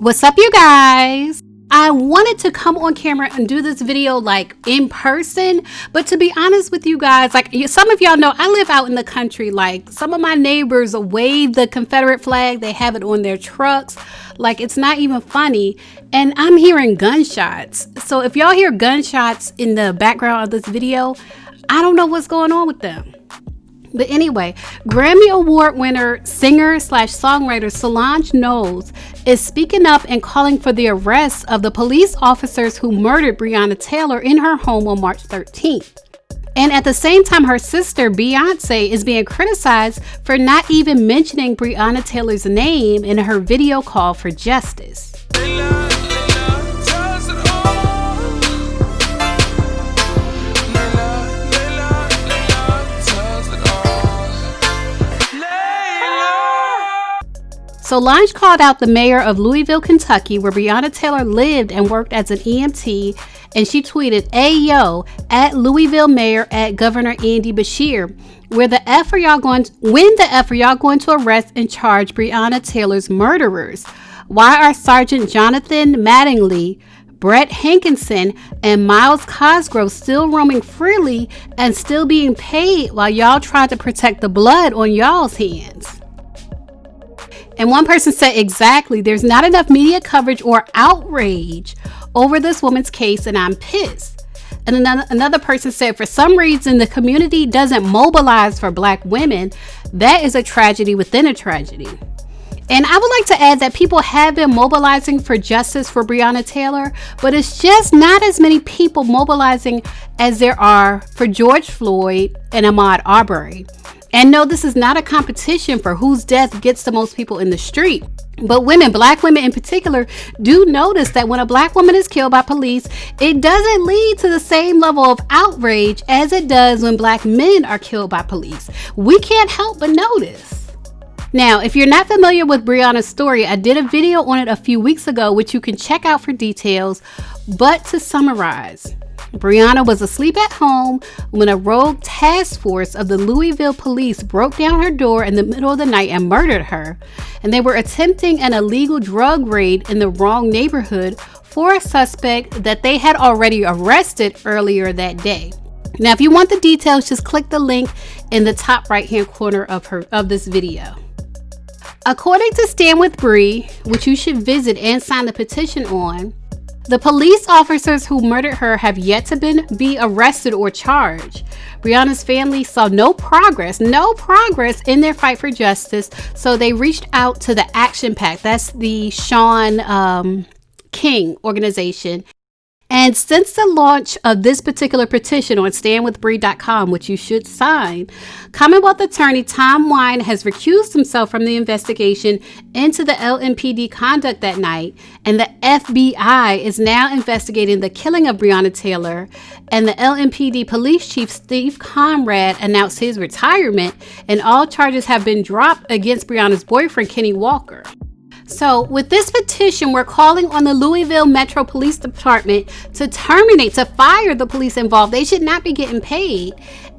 What's up, you guys? I wanted to come on camera and do this video like in person, but to be honest with you guys, like some of y'all know, I live out in the country. Like some of my neighbors wave the Confederate flag, they have it on their trucks. Like it's not even funny. And I'm hearing gunshots. So if y'all hear gunshots in the background of this video, I don't know what's going on with them. But anyway, Grammy Award winner, singer/songwriter Solange Knowles is speaking up and calling for the arrest of the police officers who murdered Breonna Taylor in her home on March 13th. And at the same time, her sister Beyonce is being criticized for not even mentioning Breonna Taylor's name in her video call for justice. Solange called out the mayor of Louisville, Kentucky, where Breonna Taylor lived and worked as an EMT, and she tweeted, "Ayo, at Louisville Mayor, at Governor Andy Beshear, when the F are y'all going to arrest and charge Breonna Taylor's murderers? Why are Sergeant Jonathan Mattingly, Brett Hankinson, and Miles Cosgrove still roaming freely and still being paid while y'all try to protect the blood on y'all's hands?" And one person said, "Exactly, there's not enough media coverage or outrage over this woman's case, and I'm pissed." And another person said, "For some reason, the community doesn't mobilize for Black women. That is a tragedy within a tragedy." And I would like to add that people have been mobilizing for justice for Breonna Taylor, but it's just not as many people mobilizing as there are for George Floyd and Ahmaud Arbery. And no, this is not a competition for whose death gets the most people in the street. But women, Black women in particular, do notice that when a Black woman is killed by police, it doesn't lead to the same level of outrage as it does when Black men are killed by police. We can't help but notice. Now, if you're not familiar with Breonna's story, I did a video on it a few weeks ago, which you can check out for details. But to summarize, Breonna was asleep at home when a rogue task force of the Louisville police broke down her door in the middle of the night and murdered her. And they were attempting an illegal drug raid in the wrong neighborhood for a suspect that they had already arrested earlier that day. Now, if you want the details, just click the link in the top right-hand corner of this video. According to Stand With Bree, which you should visit and sign the petition on, the police officers who murdered her have yet to be arrested or charged. Breonna's family saw no progress in their fight for justice, so they reached out to the Action Pack. That's the Shaun King organization. And since the launch of this particular petition on standwithbree.com, which you should sign, Commonwealth Attorney Tom Wine has recused himself from the investigation into the LMPD conduct that night, and the FBI is now investigating the killing of Breonna Taylor, and the LMPD Police Chief Steve Conrad announced his retirement, and all charges have been dropped against Breonna's boyfriend, Kenny Walker. So with this petition, we're calling on the Louisville Metro Police Department to fire the police involved. They should not be getting paid.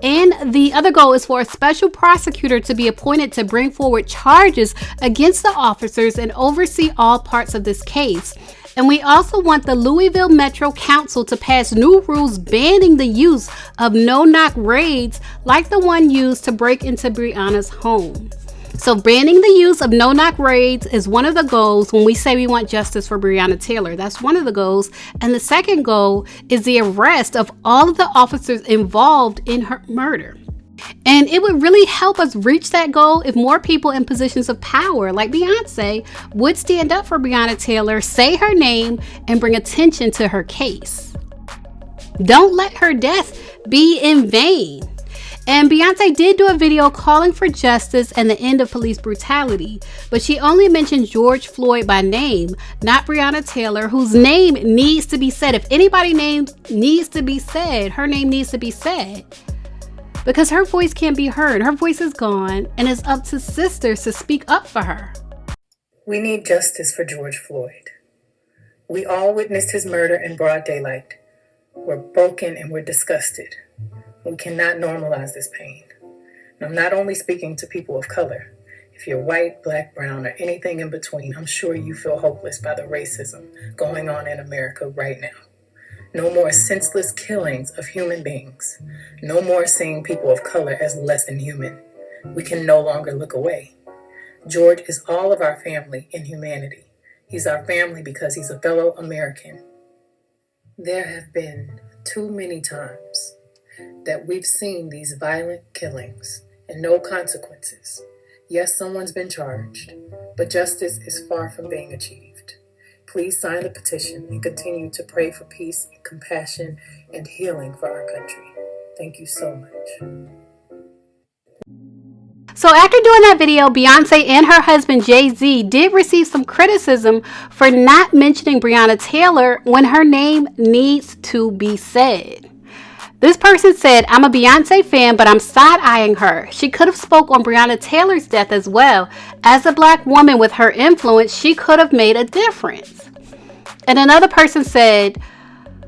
And the other goal is for a special prosecutor to be appointed to bring forward charges against the officers and oversee all parts of this case. And we also want the Louisville Metro Council to pass new rules banning the use of no-knock raids like the one used to break into Breonna's home. So banning the use of no-knock raids is one of the goals when we say we want justice for Breonna Taylor. That's one of the goals. And the second goal is the arrest of all of the officers involved in her murder. And it would really help us reach that goal if more people in positions of power, like Beyonce, would stand up for Breonna Taylor, say her name, and bring attention to her case. Don't let her death be in vain. And Beyonce did do a video calling for justice and the end of police brutality, but she only mentioned George Floyd by name, not Breonna Taylor, whose name needs to be said. If anybody's name needs to be said, her name needs to be said, because her voice can't be heard. Her voice is gone, and it's up to sisters to speak up for her. We need justice for George Floyd. We all witnessed his murder in broad daylight. We're broken and we're disgusted. We cannot normalize this pain. And I'm not only speaking to people of color. If you're white, black, brown, or anything in between, I'm sure you feel hopeless by the racism going on in America right now. No more senseless killings of human beings. No more seeing people of color as less than human. We can no longer look away. George is all of our family in humanity. He's our family because he's a fellow American. There have been too many times that we've seen these violent killings and no consequences. Yes, someone's been charged, but justice is far from being achieved. Please sign the petition and continue to pray for peace, compassion, and healing for our country. Thank you so much. So after doing that video, Beyonce and her husband Jay-Z did receive some criticism for not mentioning Breonna Taylor when her name needs to be said. This person said, I'm a Beyonce fan, but I'm side-eyeing her. She could have spoke on Breonna Taylor's death as well. As a black woman with her influence, she could have made a difference. And another person said,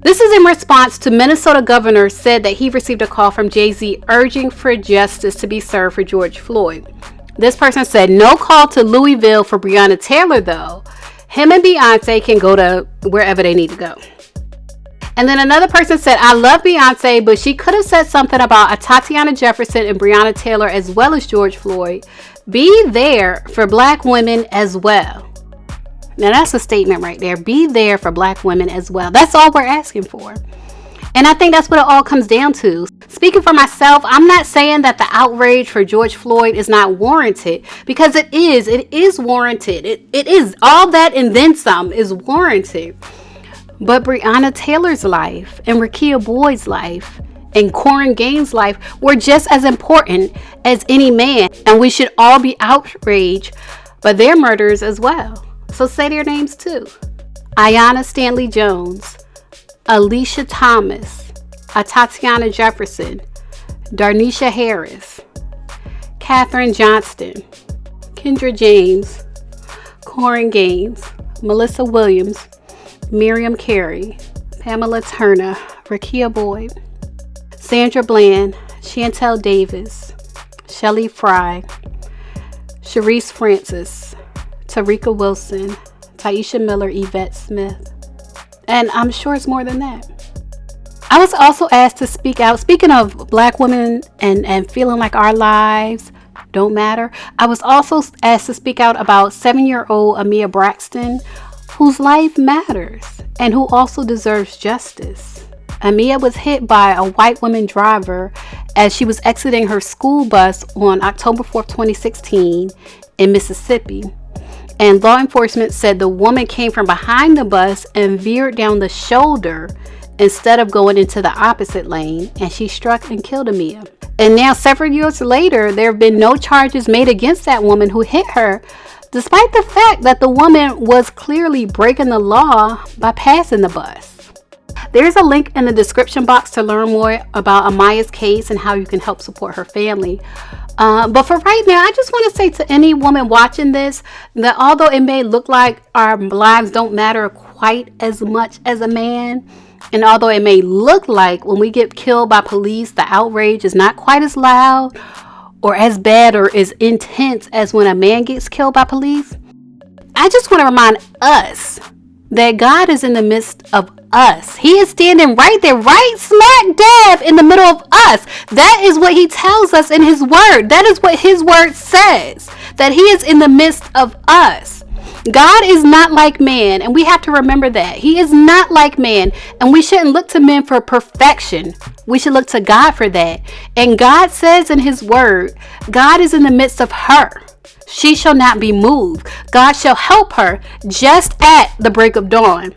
this is in response to Minnesota governor said that he received a call from Jay-Z urging for justice to be served for George Floyd. This person said, no call to Louisville for Breonna Taylor though. Him and Beyonce can go to wherever they need to go. And then another person said, I love Beyonce, but she could have said something about Tatiana Jefferson and Breonna Taylor as well as George Floyd. Be there for black women as well. Now that's a statement right there. Be there for black women as well. That's all we're asking for. And I think that's what it all comes down to. Speaking for myself, I'm not saying that the outrage for George Floyd is not warranted, because it is warranted. It is all that and then some is warranted. But Breonna Taylor's life and Rekia Boyd's life and Corin Gaines' life were just as important as any man. And we should all be outraged by their murders as well. So say their names too. Ayanna Stanley Jones, Alicia Thomas, Tatiana Jefferson, Darnisha Harris, Katherine Johnston, Kendra James, Corin Gaines, Melissa Williams, Miriam Carey, Pamela Turner, Rekia Boyd, Sandra Bland, Chantel Davis, Shelley Fry, Sharice Francis, Tarika Wilson, Taisha Miller, Yvette Smith, and I'm sure it's more than that. I was also asked to speak out, speaking of black women and feeling like our lives don't matter. I was also asked to speak out about 7-year-old Amia Braxton, whose life matters and who also deserves justice. Amia was hit by a white woman driver as she was exiting her school bus on October 4th, 2016 in Mississippi. And law enforcement said the woman came from behind the bus and veered down the shoulder instead of going into the opposite lane, and she struck and killed Amia. And now, several years later, there have been no charges made against that woman who hit her, despite the fact that the woman was clearly breaking the law by passing the bus. There's a link in the description box to learn more about Amaya's case and how you can help support her family. But for right now, I just want to say to any woman watching this that although it may look like our lives don't matter quite as much as a man, and although it may look like when we get killed by police, the outrage is not quite as loud or as bad or as intense as when a man gets killed by police, I just want to remind us that God is in the midst of us. He is standing right there, right smack dab in the middle of us. That is what he tells us in his word. That is what his word says, that he is in the midst of us. God is not like man, and we have to remember that. He is not like man, and we shouldn't look to men for perfection. We should look to God for that. And God says in his word, God is in the midst of her. She shall not be moved. God shall help her just at the break of dawn.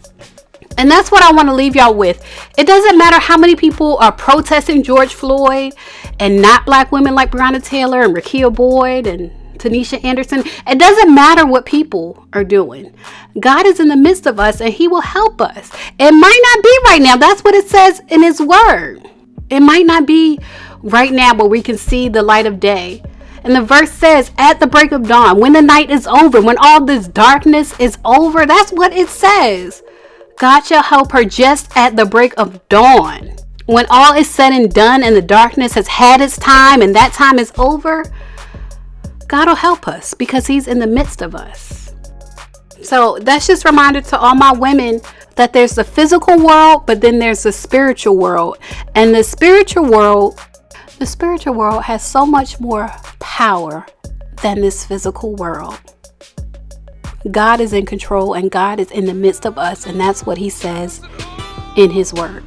And that's what I want to leave y'all with. It doesn't matter how many people are protesting George Floyd and not black women like Breonna Taylor and Rekia Boyd and Tanisha Anderson. It doesn't matter what people are doing. God is in the midst of us and he will help us. It might not be right now. That's what it says in his word. It might not be right now where we can see the light of day. And the verse says, at the break of dawn, when the night is over, when all this darkness is over, that's what it says. God shall help her just at the break of dawn. When all is said and done and the darkness has had its time and that time is over, God will help us because he's in the midst of us. So that's just a reminder to all my women that there's the physical world, but then there's the spiritual world. And the spiritual world has so much more power than this physical world. God is in control and God is in the midst of us, and that's what he says in his word.